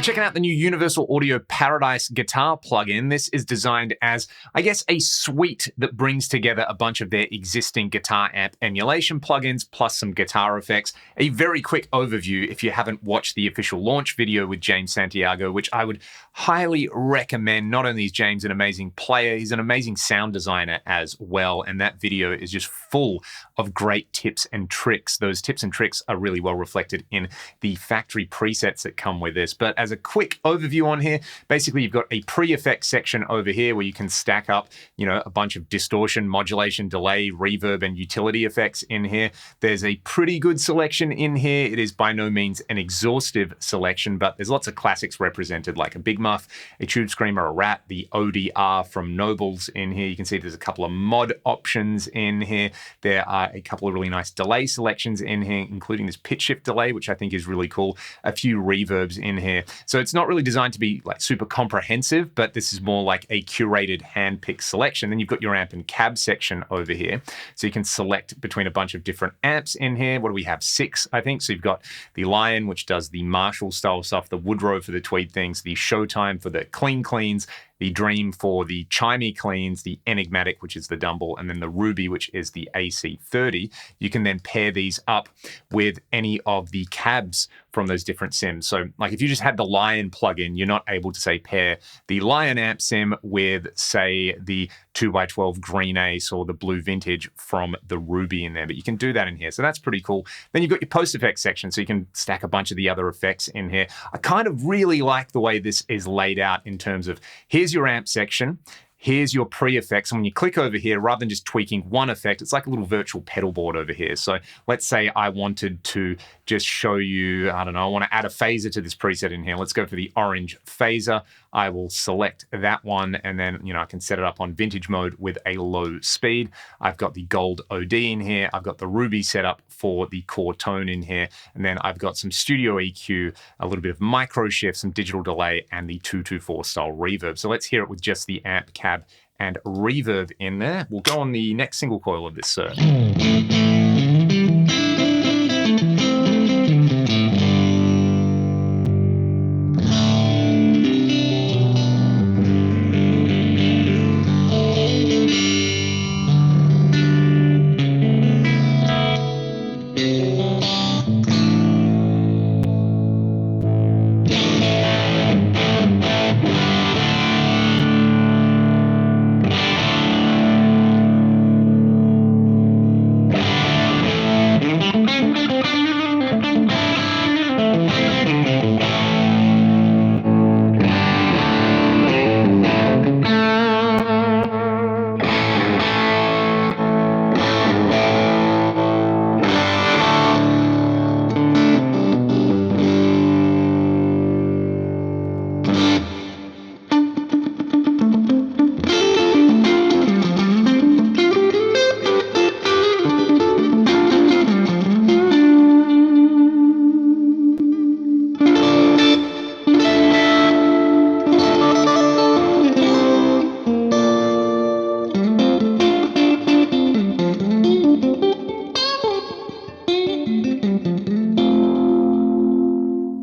checking out the new Universal Audio Paradise guitar plugin. This is designed as, I guess, a suite that brings together a bunch of their existing guitar amp emulation plugins plus some guitar effects. A very quick overview if you haven't watched the official launch video with James Santiago, which I would highly recommend. Not only is James an amazing player, he's an amazing sound designer as well, and that video is just full of great tips and tricks. Those tips and tricks are really well reflected in the factory presets that come with this. But as a quick overview on here, basically you've got a pre-effects section over here where you can stack up, a bunch of distortion, modulation, delay, reverb, and utility effects in here. There's a pretty good selection in here. It is by no means an exhaustive selection, but there's lots of classics represented, like a Big Muff, a Tube Screamer, a Rat, the ODR from Nobles in here. You can see there's a couple of mod options in here. There are a couple of really nice delay selections in here, including this pitch shift delay, which I think is really cool. A few reverbs in here. So it's not really designed to be like super comprehensive, but this is more like a curated hand-picked selection. Then you've got your amp and cab section over here. So you can select between a bunch of different amps in here. What do we have? 6, I think. So you've got the Lion, which does the Marshall style stuff, the Woodrow for the tweed things, the Showtime for the clean cleans, the Dream for the chimey cleans, the Enigmatic, which is the Dumble, and then the Ruby, which is the AC30. You can then pair these up with any of the cabs from those different sims. So like if you just had the Lion plugin, you're not able to say pair the Lion amp sim with say the 2x12 Green Ace or the Blue Vintage from the Ruby in there, but you can do that in here. So that's pretty cool. Then you've got your post effects section, so you can stack a bunch of the other effects in here. I kind of really like the way this is laid out in terms of here's your amp section, here's your pre-effects, and when you click over here, rather than just tweaking one effect, it's like a little virtual pedal board over here. So let's say I wanted to just show you, I want to add a phaser to this preset in here. Let's go for the orange phaser. I will select that one, and then I can set it up on vintage mode with a low speed. I've got the gold OD in here. I've got the Ruby set up for the core tone in here, and then I've got some studio EQ, a little bit of micro shift, some digital delay, and the 224 style reverb. So let's hear it with just the amp, cab, and reverb in there. We'll go on the next single coil of this circuit.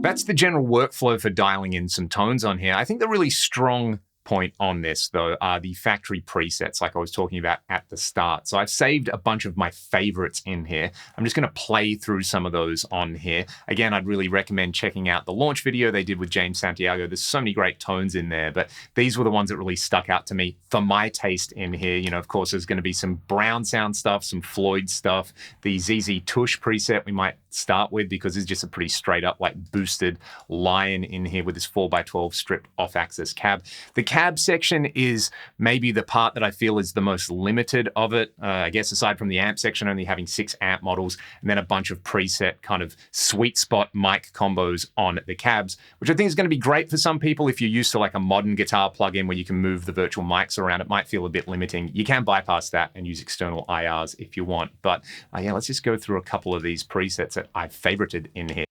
That's the general workflow for dialing in some tones on here. I think the really strong point on this, though, are the factory presets like I was talking about at the start. So I've saved a bunch of my favorites in here. I'm just going to play through some of those on here. Again, I'd really recommend checking out the launch video they did with James Santiago. There's so many great tones in there, but these were the ones that really stuck out to me for my taste in here. Of course, there's going to be some Brown sound stuff, some Floyd stuff, the ZZ Tush preset we might start with because it's just a pretty straight up like boosted Lion in here with this 4x12 stripped off axis cab. The cab section is maybe the part that I feel is the most limited of it. I guess aside from the amp section only having 6 amp models and then a bunch of preset kind of sweet spot mic combos on the cabs, which I think is going to be great for some people. If you're used to like a modern guitar plugin where you can move the virtual mics around, it might feel a bit limiting. You can bypass that and use external IRs if you want. But yeah, let's just go through a couple of these presets that I've favorited in here.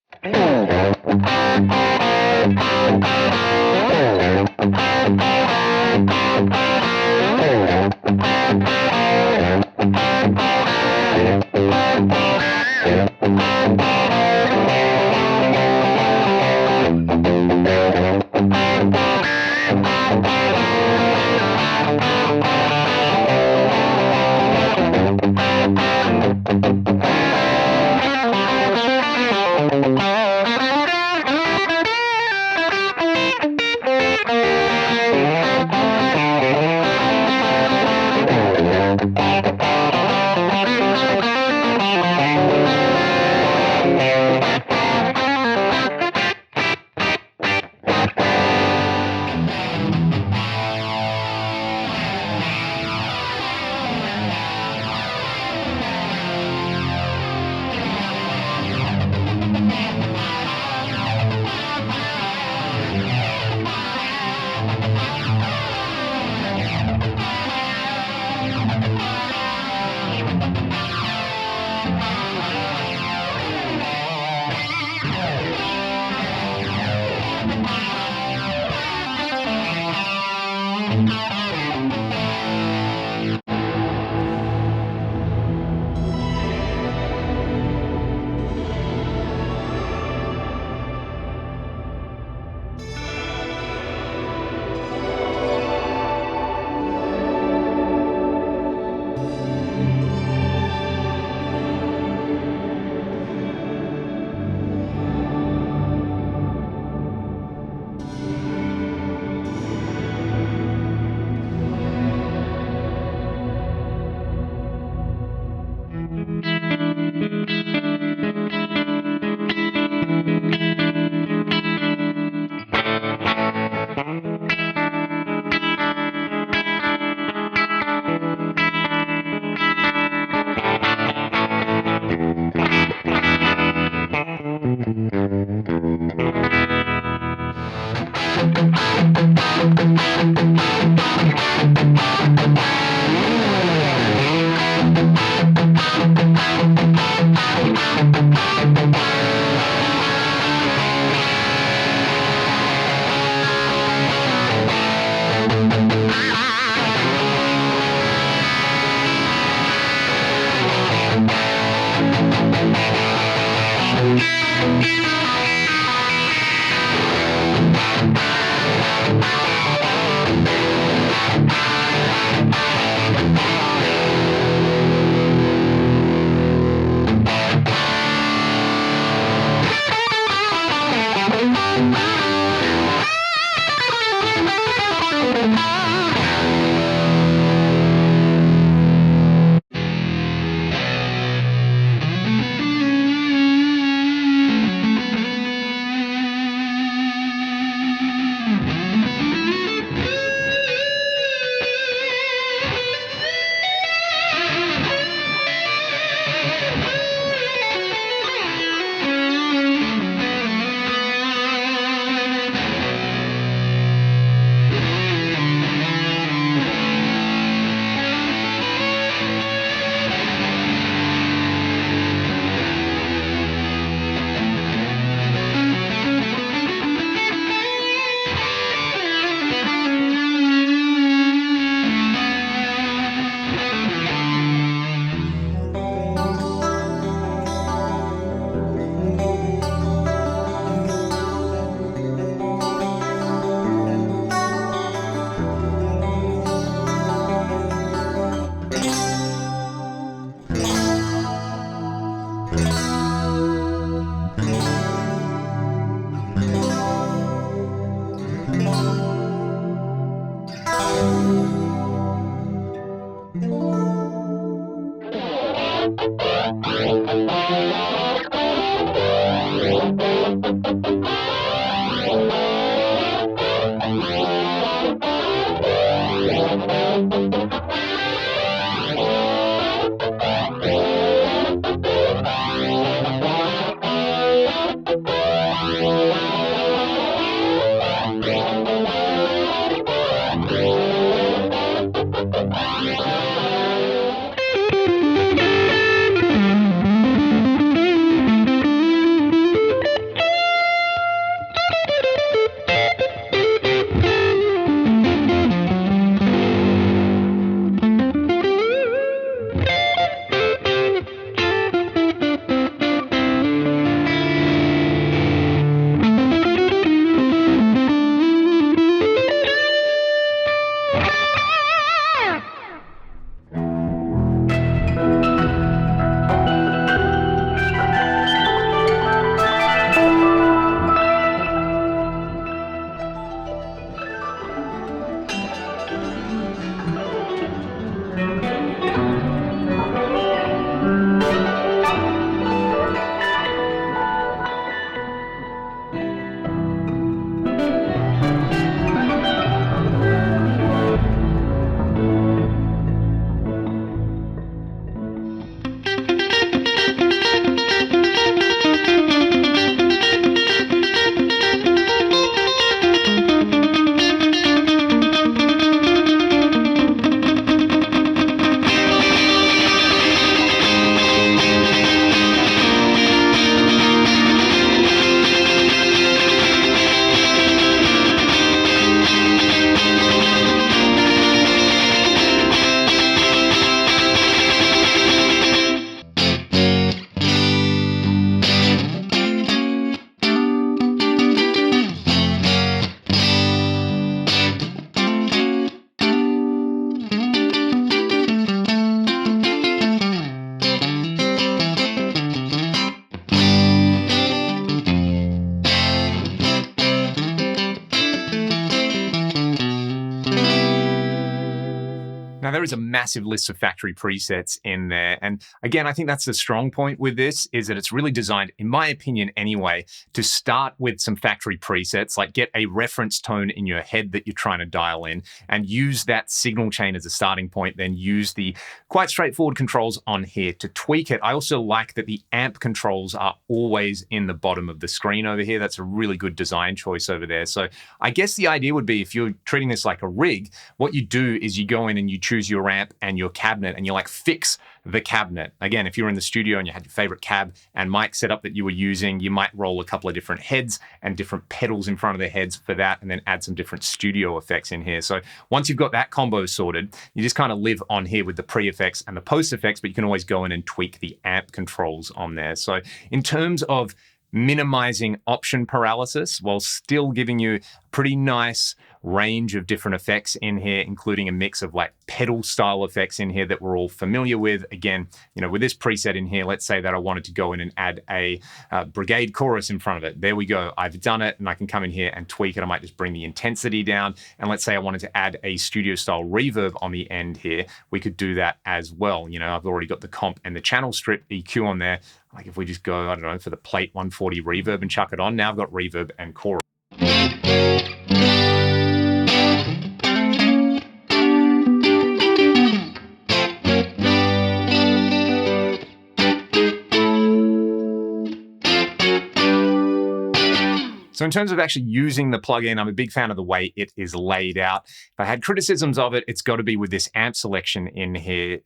there is a massive list of factory presets in there. And again, I think that's the strong point with this, is that it's really designed, in my opinion anyway, to start with some factory presets, like get a reference tone in your head that you're trying to dial in and use that signal chain as a starting point, then use the quite straightforward controls on here to tweak it. I also like that the amp controls are always in the bottom of the screen over here. That's a really good design choice over there. So I guess the idea would be, if you're treating this like a rig, what you do is you go in and you choose your amp and your cabinet and you like fix the cabinet. Again, if you're in the studio and you had your favorite cab and mic setup that you were using, you might roll a couple of different heads and different pedals in front of the heads for that, and then add some different studio effects in here. So once you've got that combo sorted, you just kind of live on here with the pre-effects and the post-effects, but you can always go in and tweak the amp controls on there. So in terms of minimizing option paralysis while still giving you a pretty nice range of different effects in here, including a mix of like pedal style effects in here that we're all familiar with. Again, with this preset in here, let's say that I wanted to go in and add a brigade chorus in front of it. There we go. I've done it, and I can come in here and tweak it. I might just bring the intensity down. And let's say I wanted to add a studio style reverb on the end here. We could do that as well. I've already got the comp and the channel strip EQ on there. Like if we just go, I don't know, for the plate 140 reverb and chuck it on, now I've got reverb and chorus. So in terms of actually using the plugin, I'm a big fan of the way it is laid out. If I had criticisms of it, it's got to be with this amp selection in here.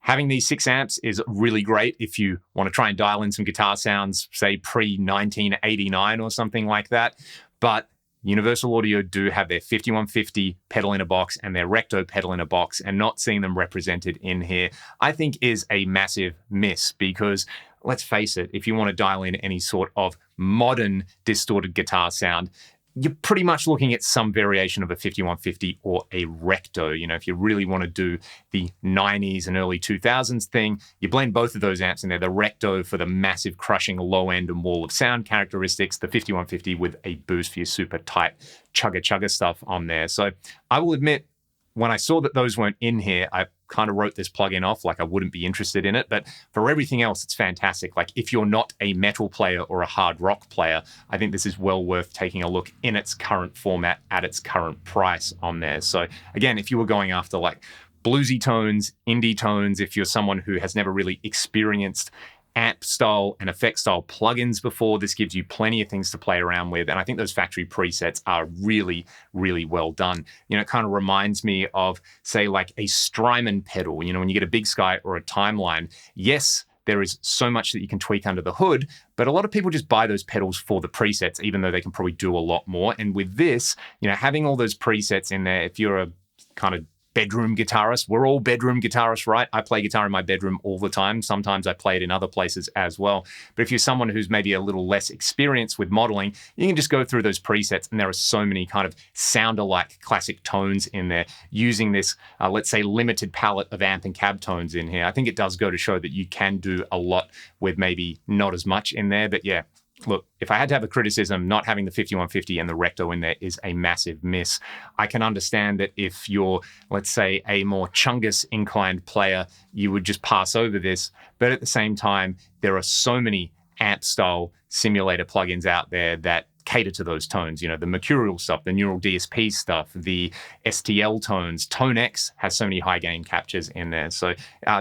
Having these 6 amps is really great if you want to try and dial in some guitar sounds, say pre-1989 or something like that. But Universal Audio do have their 5150 pedal in a box and their Recto pedal in a box, and not seeing them represented in here, I think is a massive miss, because let's face it, if you want to dial in any sort of modern distorted guitar sound, you're pretty much looking at some variation of a 5150 or a Recto. If you really want to do the 90s and early 2000s thing, you blend both of those amps in there. The Recto for the massive crushing low end and wall of sound characteristics, the 5150 with a boost for your super tight chugga stuff on there. So I will admit, when I saw that those weren't in here, I kind of wrote this plugin off, like I wouldn't be interested in it. But for everything else, it's fantastic. Like if you're not a metal player or a hard rock player, I think this is well worth taking a look in its current format at its current price on there. So again, if you were going after like bluesy tones, indie tones, if you're someone who has never really experienced amp style and effect style plugins before, this gives you plenty of things to play around with. And I think those factory presets are really, really well done. It kind of reminds me of, say, like a Strymon pedal. When you get a Big Sky or a Timeline, yes, there is so much that you can tweak under the hood, but a lot of people just buy those pedals for the presets, even though they can probably do a lot more. And with this, having all those presets in there, if you're a kind of bedroom guitarist. We're all bedroom guitarists, right? I play guitar in my bedroom all the time. Sometimes I play it in other places as well. But if you're someone who's maybe a little less experienced with modeling, you can just go through those presets, and there are so many kind of sound-alike classic tones in there using this, let's say, limited palette of amp and cab tones in here. I think it does go to show that you can do a lot with maybe not as much in there. But yeah, look, if I had to have a criticism, not having the 5150 and the Recto in there is a massive miss. I can understand that if you're, let's say, a more Chungus inclined player, you would just pass over this. But at the same time, there are so many amp style simulator plugins out there that cater to those tones. The Mercurial stuff, the Neural DSP stuff, the STL tones. Tone X has so many high gain captures in there. So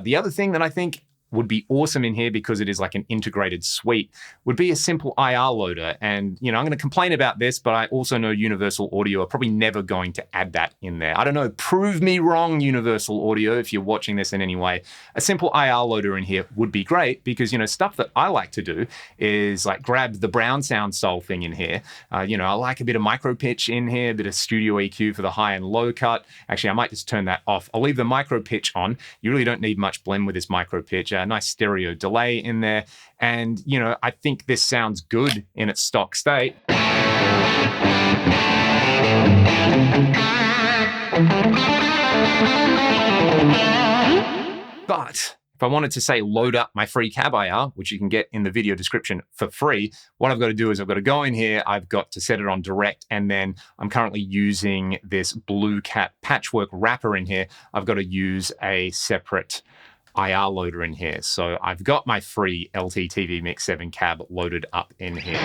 the other thing that I think would be awesome in here, because it is like an integrated suite, would be a simple IR loader. And, I'm going to complain about this, but I also know Universal Audio are probably never going to add that in there. I don't know, prove me wrong, Universal Audio, if you're watching this in any way. A simple IR loader in here would be great, because, stuff that I like to do is like grab the Brown sound style thing in here. I like a bit of micro pitch in here, a bit of studio EQ for the high and low cut. Actually, I might just turn that off. I'll leave the micro pitch on. You really don't need much blend with this micro pitch. A nice stereo delay in there. And, I think this sounds good in its stock state. But If I wanted to say load up my free cab IR, which you can get in the video description for free, what I've got to do is I've got to go in here, I've got to set it on direct, and then I'm currently using this Blue Cat patchwork wrapper in here. I've got to use a separate IR loader in here. So I've got my free LTTV Mix 7 cab loaded up in here.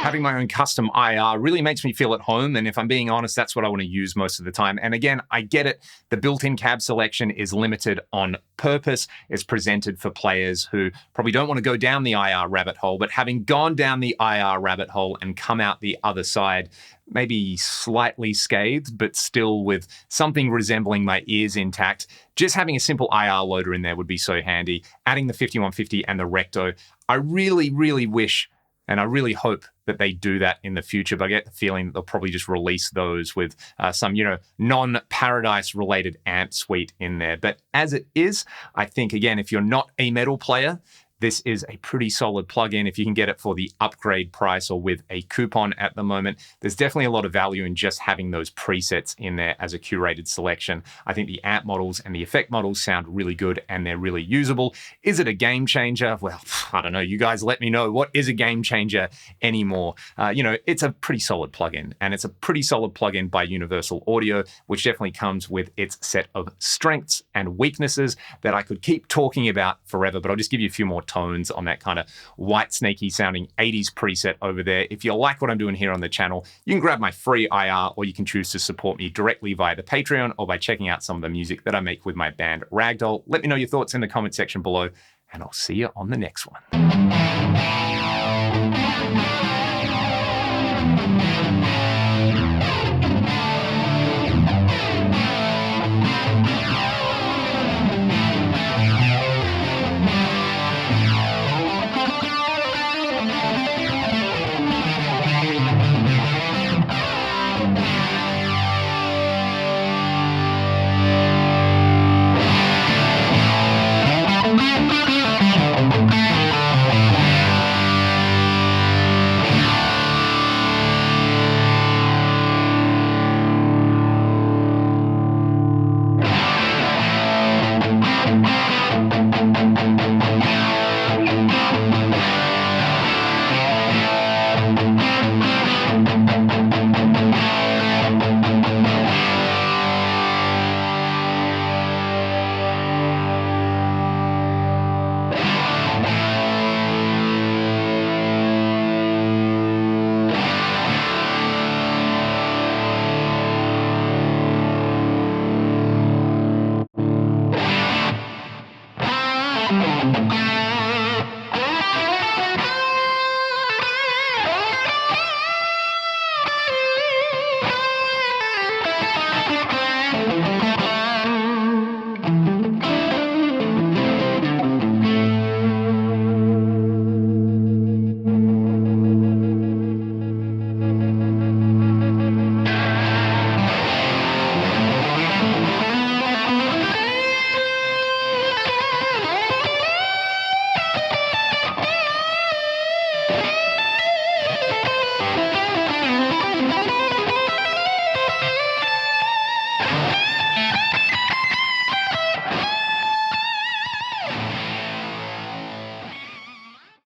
Having my own custom IR really makes me feel at home. And if I'm being honest, that's what I want to use most of the time. And again, I get it. The built-in cab selection is limited on purpose. It's presented for players who probably don't want to go down the IR rabbit hole, but having gone down the IR rabbit hole and come out the other side, maybe slightly scathed, but still with something resembling my ears intact, just having a simple IR loader in there would be so handy. Adding the 5150 and the Recto, I really, really wish and I really hope that they do that in the future, but I get the feeling that they'll probably just release those with some, non-Paradise related amp suite in there. But as it is, I think, again, if you're not a metal player, this is a pretty solid plugin. If you can get it for the upgrade price or with a coupon at the moment, there's definitely a lot of value in just having those presets in there as a curated selection. I think the amp models and the effect models sound really good and they're really usable. Is it a game changer? Well, I don't know. You guys let me know. What is a game changer anymore? It's a pretty solid plugin, and it's a pretty solid plugin by Universal Audio, which definitely comes with its set of strengths and weaknesses that I could keep talking about forever, but I'll just give you a few more tones on that kind of white snaky sounding 80s preset over there. If you like what I'm doing here on the channel, you can grab my free IR, or you can choose to support me directly via the Patreon or by checking out some of the music that I make with my band Ragdoll. Let me know your thoughts in the comment section below, and I'll see you on the next one.